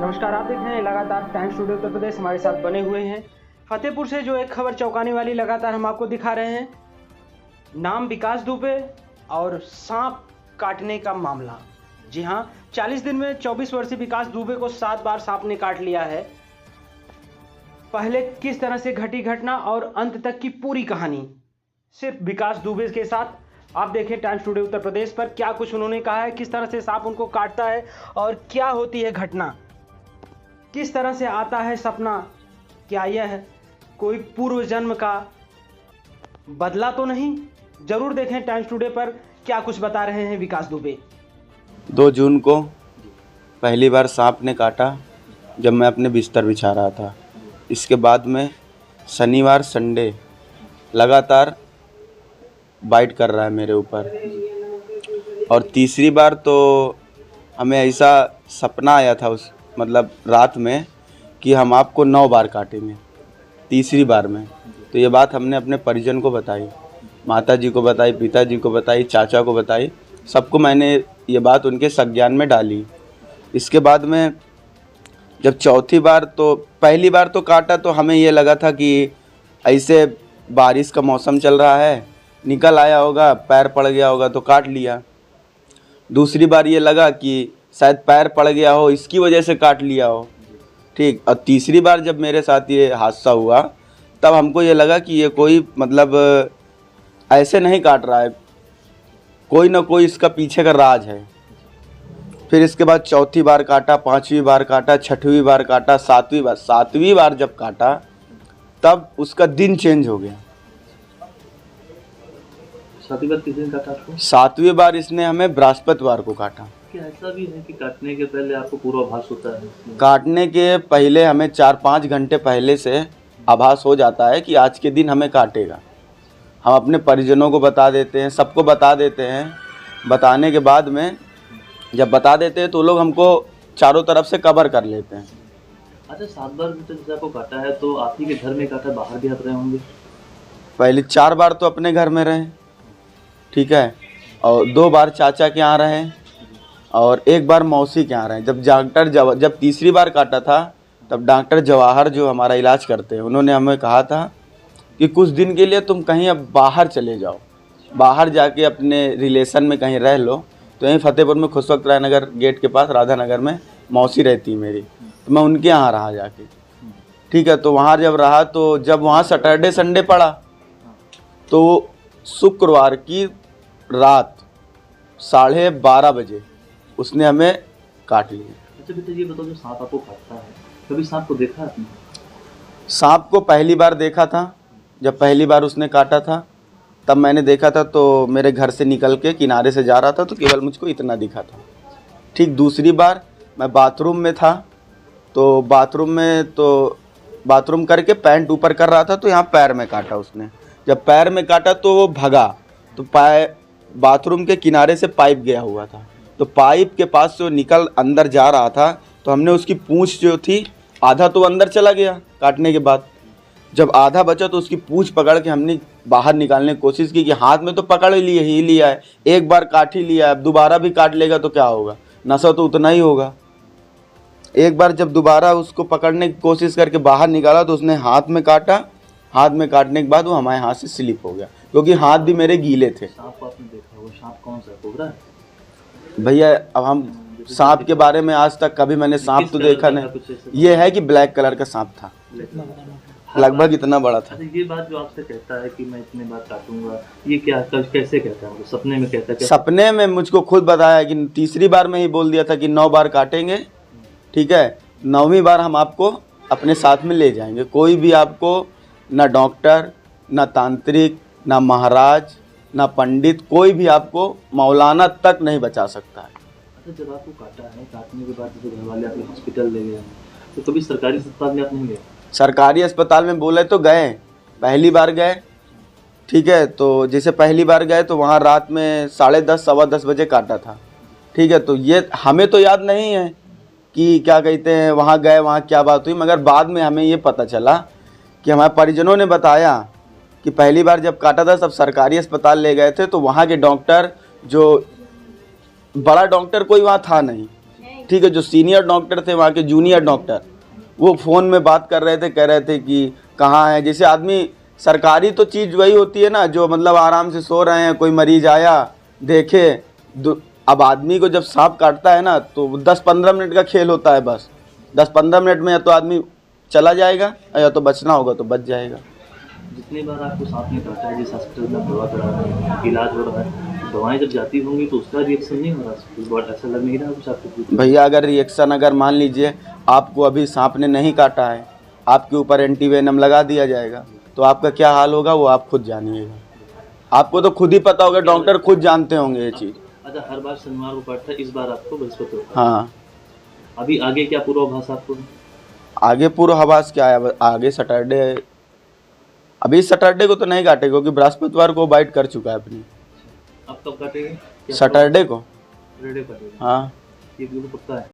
नमस्कार, आप देख रहे हैं लगातार टाइम्स टुडे उत्तर प्रदेश। हमारे साथ बने हुए हैं फतेहपुर से जो एक खबर चौंकाने वाली लगातार हम आपको दिखा रहे हैं। नाम विकास दुबे और सांप काटने का मामला। जी हां, 40 दिन में 24 वर्षीय विकास दुबे को 7 बार सांप ने काट लिया है। पहले किस तरह से घटी घटना और अंत तक की पूरी कहानी सिर्फ विकास दुबे के साथ। आप देखें टाइम्स टुडे उत्तर प्रदेश पर क्या कुछ उन्होंने कहा है, किस तरह से सांप उनको काटता है और क्या होती है घटना, किस तरह से आता है सपना। क्या यह कोई पूर्व जन्म का बदला तो नहीं? जरूर देखें टाइम्स टुडे पर क्या कुछ बता रहे हैं विकास दुबे। 2 जून को पहली बार सांप ने काटा जब मैं अपने बिस्तर बिछा रहा था। इसके बाद में शनिवार संडे लगातार बाइट कर रहा है मेरे ऊपर। और तीसरी बार तो हमें ऐसा सपना आया था उस रात में कि हम आपको 9 बार काटेंगे। तीसरी बार में तो ये बात हमने अपने परिजन को बताई, माता जी को बताई, पिताजी को बताई, चाचा को बताई, सबको मैंने ये बात उनके संज्ञान में डाली। इसके बाद में जब चौथी बार, तो पहली बार तो काटा तो हमें ये लगा था कि ऐसे बारिश का मौसम चल रहा है, निकल आया होगा, पैर पड़ गया होगा तो काट लिया। दूसरी बार ये लगा कि शायद पैर पड़ गया हो, इसकी वजह से काट लिया हो, ठीक। और तीसरी बार जब मेरे साथ ये हादसा हुआ तब हमको ये लगा कि ये कोई ऐसे नहीं काट रहा है, कोई ना कोई इसका पीछे का राज है। फिर इसके बाद चौथी बार काटा, 5वीं बार काटा, 6वीं बार काटा, 7वीं बार जब काटा तब उसका दिन चेंज हो गया। 7वीं बार किस दिन काटा आपको? 7वीं बार इसने हमें बृहस्पतिवार को काटा। क्या ऐसा भी है कि काटने के पहले आपको पूर्वाभास होता है? काटने के पहले हमें 4-5 घंटे पहले से आभास हो जाता है कि आज के दिन हमें काटेगा। हम अपने परिजनों को बता देते हैं, सबको बता देते हैं। बताने के बाद में जब बता देते हैं तो लोग हमको चारों तरफ से कवर कर लेते हैं। अच्छा, 7 बार जैसे आपको काटा है तो आप ही के घर में काटा, बाहर भी आप रहे होंगे? पहले 4 बार तो अपने घर में रहे, ठीक है, और 2 बार चाचा के यहाँ रहे और 1 बार मौसी के यहाँ रहे। जब तीसरी बार काटा था तब डॉक्टर जवाहर जो हमारा इलाज करते हैं, उन्होंने हमें कहा था कि कुछ दिन के लिए तुम कहीं अब बाहर चले जाओ, बाहर जाके अपने रिलेशन में कहीं रह लो। तो यहीं फतेहपुर में खुशवक्त राय नगर गेट के पास राधा नगर में मौसी रहती मेरी, तो मैं उनके यहाँ रहा जाके, ठीक है। तो वहाँ जब रहा तो जब वहाँ सैटरडे संडे पड़ा तो शुक्रवार की रात 12:30 बजे उसने हमें काट लिया। अच्छा बेटा, ये बताओ, जो सांप आपको काटता है, कभी सांप को देखा आपने? सांप को पहली बार देखा था, जब पहली बार उसने काटा था तब मैंने देखा था। तो मेरे घर से निकल के किनारे से जा रहा था तो केवल मुझको इतना दिखा था, ठीक। दूसरी बार मैं बाथरूम में था, तो बाथरूम करके पैंट ऊपर कर रहा था तो यहाँ पैर में काटा उसने। जब पैर में काटा तो वो भगा, तो बाथरूम के किनारे से पाइप गया हुआ था, तो पाइप के पास से वो निकल अंदर जा रहा था। तो हमने उसकी पूंछ जो थी, आधा तो अंदर चला गया काटने के बाद, जब आधा बचा तो उसकी पूंछ पकड़ के हमने बाहर निकालने की कोशिश की कि हाथ में तो पकड़ ही लिया है, एक बार काट ही लिया है, अब दोबारा भी काट लेगा तो क्या होगा, नशा तो उतना ही होगा। एक बार जब दोबारा उसको पकड़ने की कोशिश करके बाहर निकाला तो उसने हाथ में काटा। हाथ में काटने के बाद वो हमारे हाथ से स्लिप हो गया, क्योंकि हाथ भी मेरे गीले थे। सांप आपने देखा होगा, सांप कौन सा, कोबरा है? भैया अब हम सांप के बारे में आज तक कभी मैंने सांप तो देखा नहीं। ये है कि ब्लैक कलर का सांप था, लगभग इतना बड़ा था। अच्छा, ये बात जो आपसे कहता है कि मैं इतने बार काटूंगा, ये क्या कैसे कहता है? सपने में कहता है? सपने में मुझको खुद बताया कि तीसरी बार में ही बोल दिया था कि 9 बार काटेंगे, ठीक है। 9वीं बार हम आपको अपने साथ में ले जाएंगे। कोई भी आपको, ना डॉक्टर, ना तांत्रिक, ना महाराज, ना पंडित, कोई भी आपको मौलाना तक नहीं बचा सकता है। अच्छा, जब आपको काटा है, काटने के बाद जैसे घर वाले आपको हॉस्पिटल ले गए हैं, तो कभी सरकारी अस्पताल में आप नहीं गए? सरकारी अस्पताल में बोले तो गए, पहली बार गए, ठीक है। तो जैसे पहली बार गए तो वहाँ रात में 10:30 सवा 10 बजे काटा था, ठीक है। तो ये हमें तो याद नहीं है कि क्या कहते हैं वहाँ गए, वहाँ क्या बात हुई, मगर बाद में हमें ये पता चला कि हमारे परिजनों ने बताया कि पहली बार जब काटा था सब सरकारी अस्पताल ले गए थे, तो वहाँ के डॉक्टर, जो बड़ा डॉक्टर कोई वहाँ था नहीं, ठीक है, जो सीनियर डॉक्टर थे वहाँ के जूनियर डॉक्टर, वो फ़ोन में बात कर रहे थे, कह रहे थे कि कहाँ है। जैसे आदमी, सरकारी तो चीज़ वही होती है ना, जो मतलब आराम से सो रहे हैं, कोई मरीज आया देखे। अब आदमी को जब सांप काटता है ना, तो 10-15 मिनट का खेल होता है बस। 10-15 मिनट में या तो आदमी चला जाएगा या तो बचना होगा तो बच जाएगा। जितनी बार आपको सांप ने काटा है, जिस हॉस्पिटल में आप दवा करा रहे हैं, इलाज हो रहा है, दवाएं जब जाती होंगी तो उसका रिएक्शन नहीं हो रहा, बहुत ऐसा लग नहीं रहा कुछ आपको? भैया अगर रिएक्शन, अगर मान लीजिए आपको अभी सांप ने नहीं काटा है, आपके ऊपर एंटीवेनम लगा दिया जाएगा, तो आपका क्या हाल होगा वो आप खुद जानिएगा। आपको तो खुद ही पता होगा, डॉक्टर खुद जानते होंगे ये चीज़। अच्छा, हर बार शनिवार को काटता है, इस बार आपको बृहस्पति को? हाँ। अभी आगे क्या पूर्वाभास आपको? आगे पूर्वाभास क्या है, आगे सैटरडे, अभी सैटरडे को तो नहीं काटेगा क्योंकि बृहस्पतिवार को बाइट कर चुका है अपनी। अब कब काटेंगे? सैटरडे को। सैटरडे काटेगा? हाँ, ये बिल्कुल पक्का है।